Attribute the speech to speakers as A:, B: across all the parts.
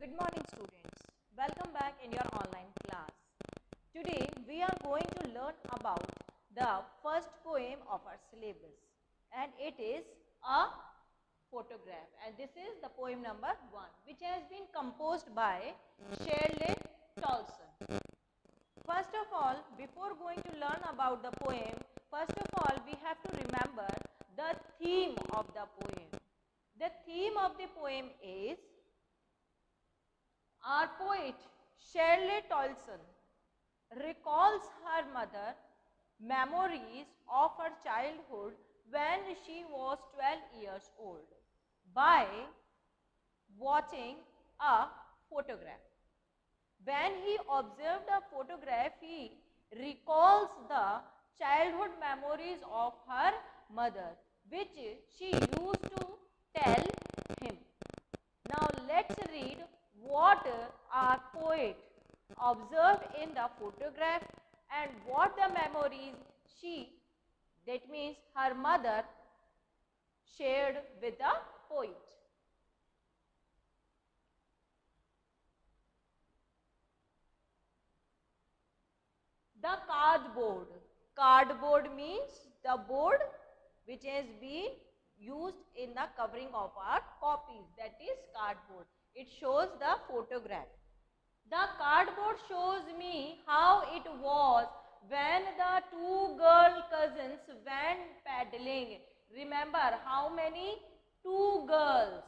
A: Good morning students. Welcome back in your online class. Today we are going to learn about the first poem of our syllabus and it is a photograph, and this is the poem number 1 which has been composed by Shirley Tolson. First of all, before going to learn about the poem, first of all we have to remember the theme of the poem. The theme of the poem is our poet Shirley Tolson recalls her mother memories of her childhood when she was 12 years old by watching a photograph. When he observed a photograph, he recalls the childhood memories of her mother, which she used to tell him. Now let's read what our poet observed in the photograph and what the memories that means her mother, shared with the poet. The cardboard. Cardboard means the board which has been used in the covering of our copies, that is cardboard. It shows the photograph. The cardboard shows me how it was when the two girl cousins went paddling. Remember how many? Two girls.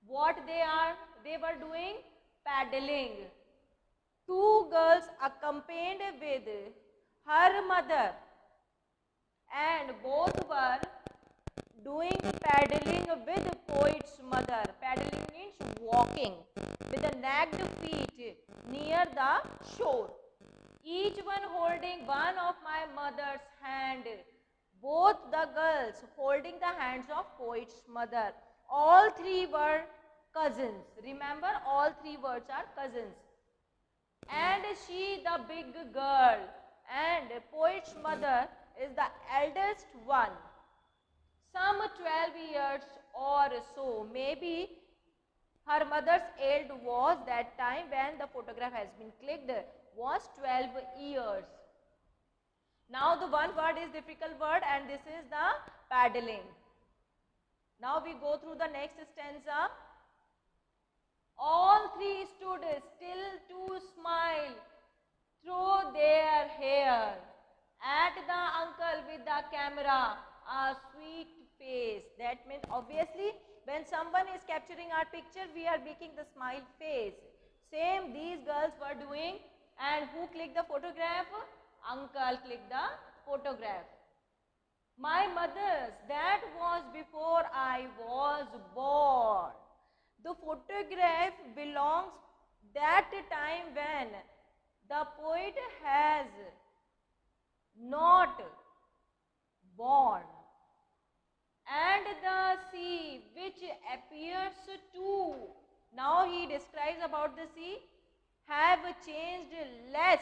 A: What they were doing? Paddling. Two girls accompanied with her mother and both were doing paddling with poet's mother. Paddling means walking with the nagged feet near the shore. Each one holding one of my mother's hand. Both the girls holding the hands of poet's mother. All three were cousins. Remember, all three words are cousins. And she the big girl, and poet's mother is the eldest one, some 12 years or so. Maybe her mother's age was that time when the photograph has been clicked was 12 years. Now the one word is difficult word, and this is the paddling. Now we go through the next stanza. All three stood still to smile through their hair at the uncle with the camera, a sweet face. That means obviously when someone is capturing our picture, we are making the smile face. Same these girls were doing, and who clicked the photograph? Uncle clicked the photograph. My mother's, that was before I was born. The photograph belongs that time when the poet has not born, and the sea which appears to, now he describes about the sea, have changed less.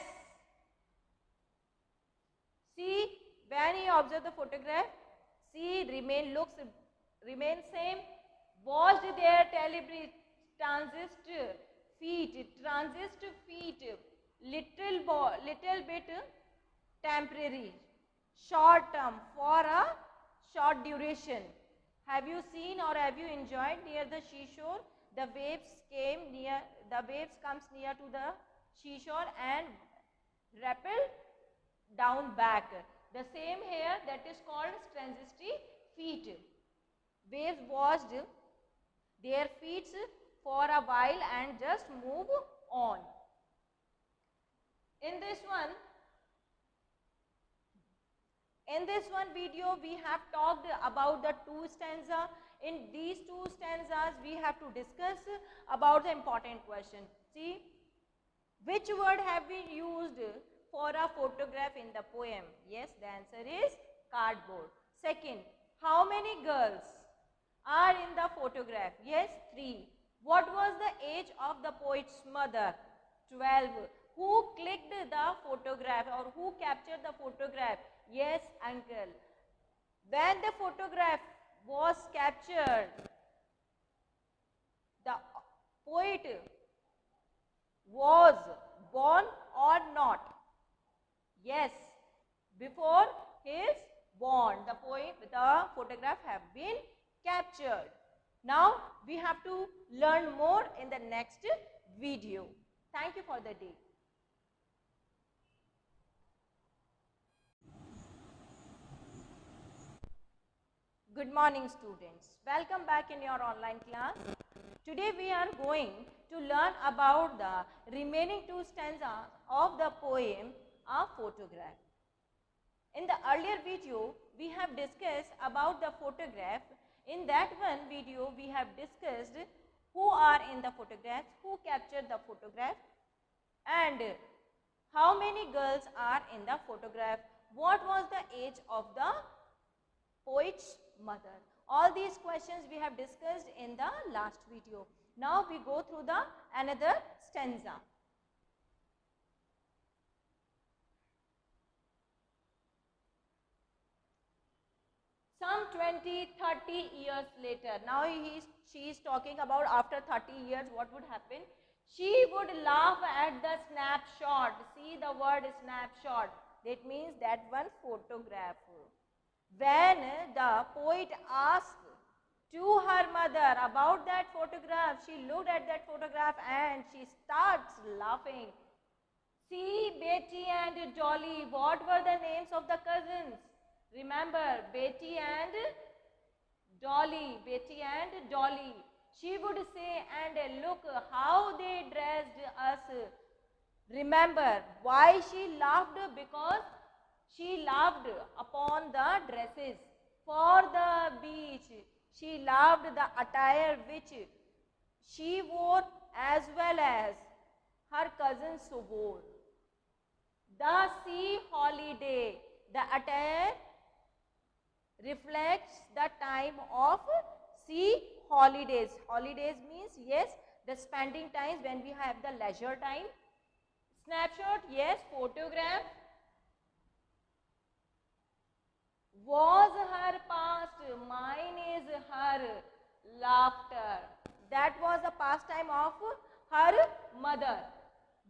A: See, when he observed the photograph, sea remain same. Washed their transist feet, little bit temporary, short term, for a short duration. Have you seen or have you enjoyed near the seashore? The waves comes near to the seashore and rappel down back. The same here, that is called transisty feet. Waves washed their feet for a while and just move on. In this one video we have talked about the two stanzas. In these two stanzas we have to discuss about the important question. See, which word have been used for a photograph in the poem? Yes, the answer is cardboard. Second, how many girls are in the photograph? Yes, 3. What was the age of the poet's mother? 12. Who clicked the photograph or who captured the photograph? Yes, uncle. When the photograph was captured, the poet was born or not? Yes, before his born, the photograph have been captured. Now we have to learn more in the next video. Thank you for the day. Good morning, students. Welcome back in your online class. Today we are going to learn about the remaining two stanzas of the poem A Photograph. In the earlier video, we have discussed about the photograph. In that one video, we have discussed who are in the photographs, who captured the photograph, and how many girls are in the photograph, what was the age of the poet's mother. All these questions we have discussed in the last video. Now we go through the another stanza. Some 20, 30 years later, now she is talking about after 30 years what would happen. She would laugh at the snapshot. See the word snapshot. That means that one photograph. When the poet asked to her mother about that photograph, she looked at that photograph and she starts laughing. See, Betty and Dolly, what were the names of the cousins? Remember, Betty and Dolly, Betty and Dolly. She would say, and look how they dressed us. Remember, why she laughed? Because she laughed upon the dresses for the beach. She loved the attire which she wore as well as her cousins wore. The sea holiday, the attire reflects the time of sea holidays. Holidays means, yes, the spending times when we have the leisure time. Snapshot, yes, photograph. Was her past, mine is her laughter. That was the pastime of her mother.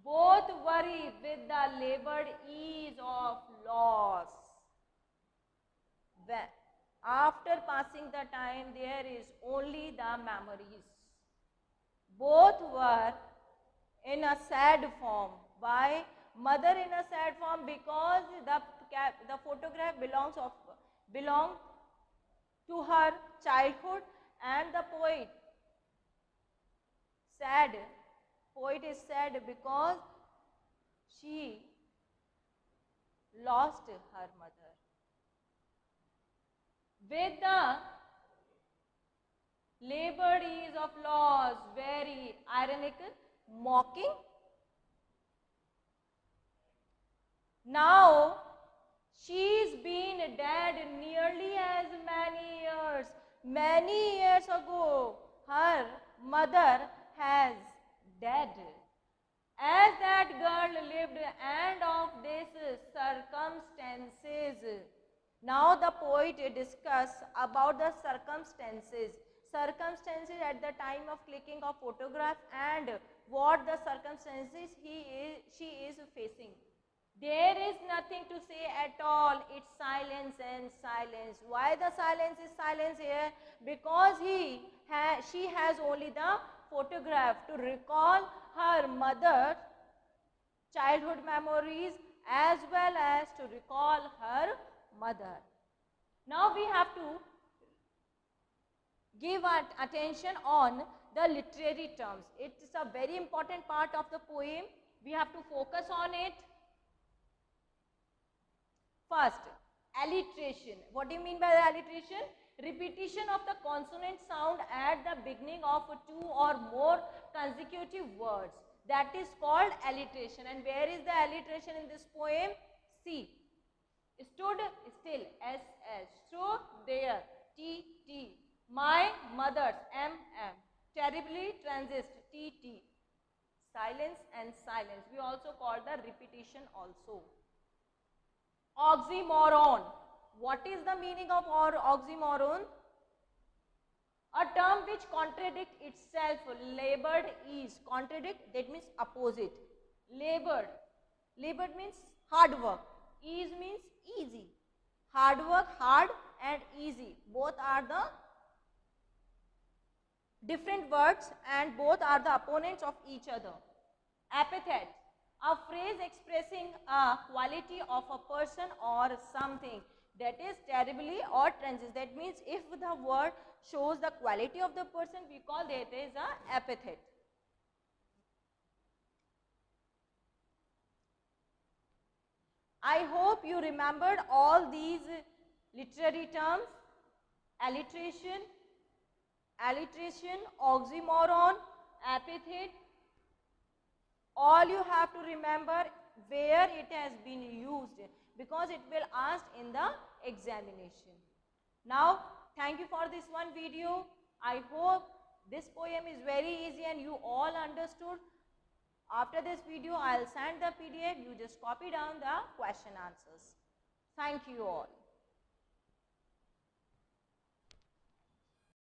A: Both worry with the labored ease of loss. After passing the time, there is only the memories. Both were in a sad form. Why? Mother in a sad form because the photograph belonged to her childhood, and the poet is sad because she lost her mother. With the labored ease of loss, very ironic, mocking. Now she's been dead nearly as many years. Many years ago, her mother has died. As that girl lived, and of these circumstances. Now the poet discusses about the circumstances at the time of clicking of photograph, and what the circumstances she is facing. There is nothing to say at all. It's silence and silence. Why the silence is silence here? Because she has only the photograph to recall her mother's childhood memories as well as to recall her mother. Now we have to give our attention on the literary terms. It is a very important part of the poem. We have to focus on it. First, alliteration. What do you mean by the alliteration? Repetition of the consonant sound at the beginning of two or more consecutive words. That is called alliteration. And where is the alliteration in this poem? See. Stood still, SS. Stood there, TT. My mother's, MM. Terribly transist, TT. Silence and silence. We also call the repetition also. Oxymoron. What is the meaning of oxymoron? A term which contradict itself, labored is. Contradict, that means opposite. Labored. Labored means hard work. Ease means easy. Hard work, hard and easy. Both are the different words and both are the opponents of each other. Epithet. A phrase expressing a quality of a person or something that is terribly or trenches. That means if the word shows the quality of the person, we call that as a epithet. I hope you remembered all these literary terms: alliteration, oxymoron, epithet. All you have to remember where it has been used, because it will asked in the examination. Now, thank you for this one video. I hope this poem is very easy and you all understood. After this video, I'll send the PDF. You just copy down the question answers. Thank you all.